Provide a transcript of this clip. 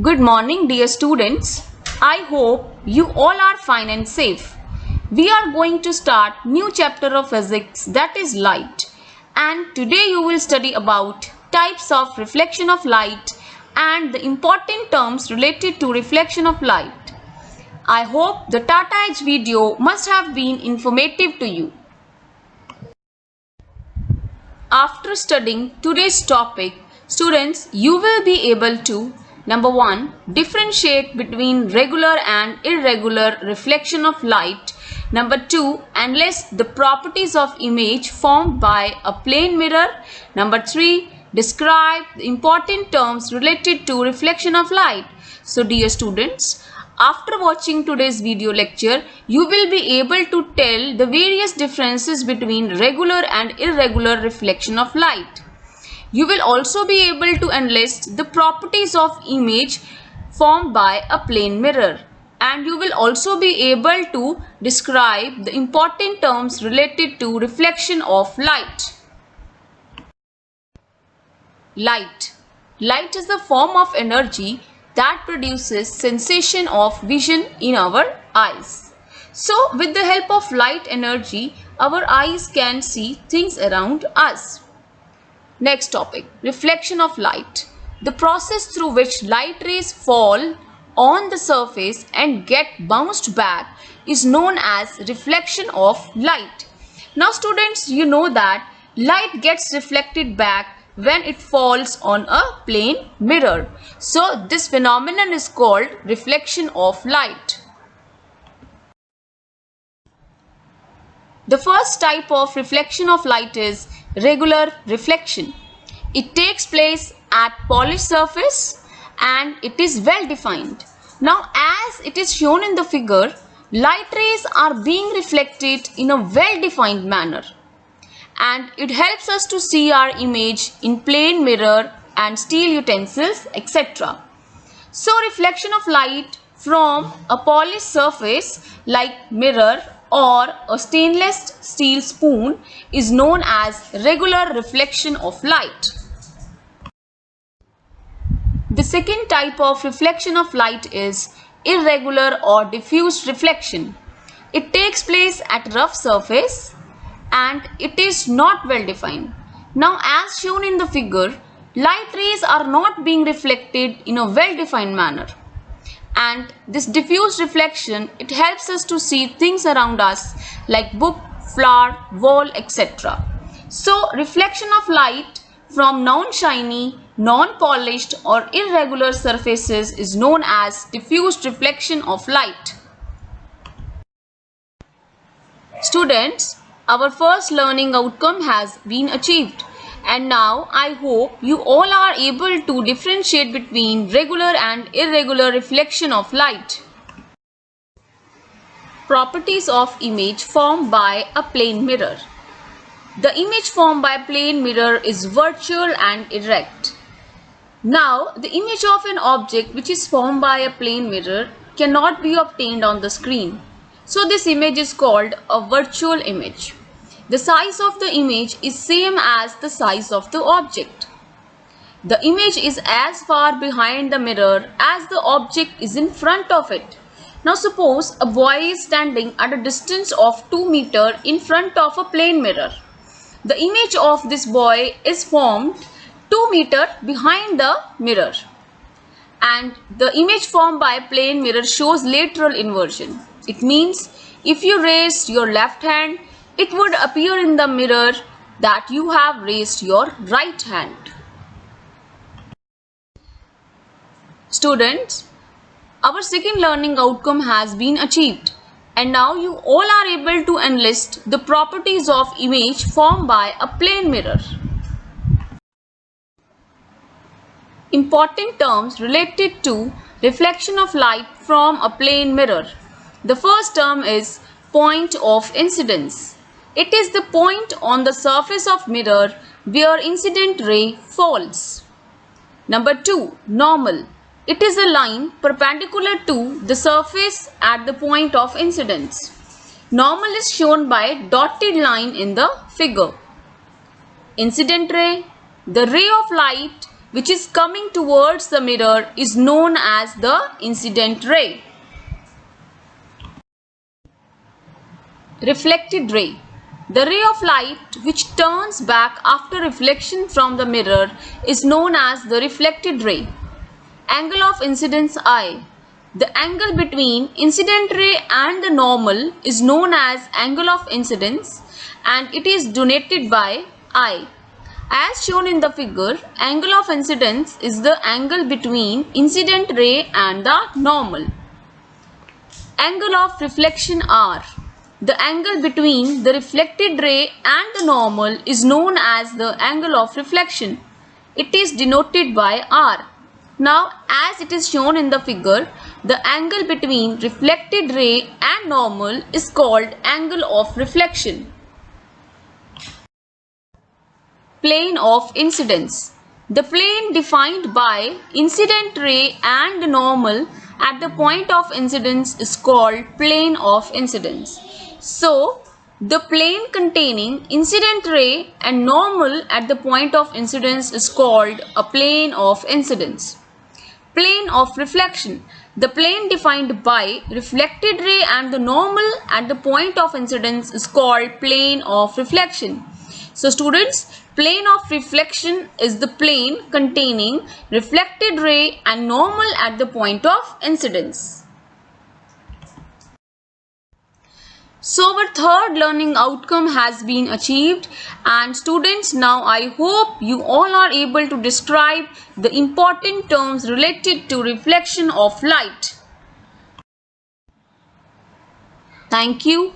Good morning, dear students. I hope you all are fine and safe. We are going to start new chapter of physics, that is light. And today you will study about types of reflection of light and the important terms related to reflection of light. I hope the Tata Edge video must have been informative to you. After studying today's topic, students, you will be able to Number 1. Differentiate between regular and irregular reflection of light. Number 2. Analyze the properties of image formed by a plane mirror. Number 3. Describe the important terms related to reflection of light. So dear students, after watching today's video lecture, you will be able to tell the various differences between regular and irregular reflection of light. You will also be able to enlist the properties of image formed by a plane mirror, and you will also be able to describe the important terms related to reflection of light. Light. Light is the form of energy that produces sensation of vision in our eyes. So with the help of light energy, our eyes can see things around us. Next topic, reflection of light. The process through which light rays fall on the surface and get bounced back is known as reflection of light. Now students, you know that light gets reflected back when it falls on a plane mirror. So this phenomenon is called reflection of light. The first type of reflection of light is regular reflection. It takes place at polished surface and it is well defined. Now as it is shown in the figure, light rays are being reflected in a well defined manner, and it helps us to see our image in plane mirror and steel utensils, etc. So reflection of light from a polished surface like mirror or a stainless steel spoon is known as regular reflection of light. The second type of reflection of light is irregular or diffuse reflection. It takes place at rough surface and it is not well defined. Now as shown in the figure, light rays are not being reflected in a well defined manner. And this diffuse reflection, it helps us to see things around us like book, flower, wall, etc. So reflection of light from non-shiny, non-polished or irregular surfaces is known as diffuse reflection of light. Students, our first learning outcome has been achieved. And now I hope you all are able to differentiate between regular and irregular reflection of light. Properties of image formed by a plane mirror. The image formed by a plane mirror is virtual and erect. Now the image of an object which is formed by a plane mirror cannot be obtained on the screen. So this image is called a virtual image. The size of the image is same as the size of the object. The image is as far behind the mirror as the object is in front of it. Now suppose a boy is standing at a distance of 2 meters in front of a plane mirror. The image of this boy is formed 2 meters behind the mirror. And the image formed by a plane mirror shows lateral inversion. It means if you raise your left hand, it would appear in the mirror that you have raised your right hand. Students, our second learning outcome has been achieved, and now you all are able to enlist the properties of image formed by a plane mirror. Important terms related to reflection of light from a plane mirror. The first term is point of incidence. It is the point on the surface of mirror where incident ray falls. Number 2. Normal. It is a line perpendicular to the surface at the point of incidence. Normal is shown by dotted line in the figure. Incident ray. The ray of light which is coming towards the mirror is known as the incident ray. Reflected ray. The ray of light which turns back after reflection from the mirror is known as the reflected ray. Angle of incidence I. The angle between incident ray and the normal is known as angle of incidence and it is denoted by I. As shown in the figure, angle of incidence is the angle between incident ray and the normal. Angle of reflection R. The angle between the reflected ray and the normal is known as the angle of reflection. It is denoted by R. Now, as it is shown in the figure, the angle between reflected ray and normal is called angle of reflection. Plane of incidence. The plane defined by incident ray and normal at the point of incidence is called plane of incidence. So, the plane containing incident ray and normal at the point of incidence is called a plane of incidence. Plane of reflection. The plane defined by reflected ray and the normal at the point of incidence is called plane of reflection. So students, plane of reflection is the plane containing reflected ray and normal at the point of incidence. So our third learning outcome has been achieved, and students, now I hope you all are able to describe the important terms related to reflection of light. Thank you.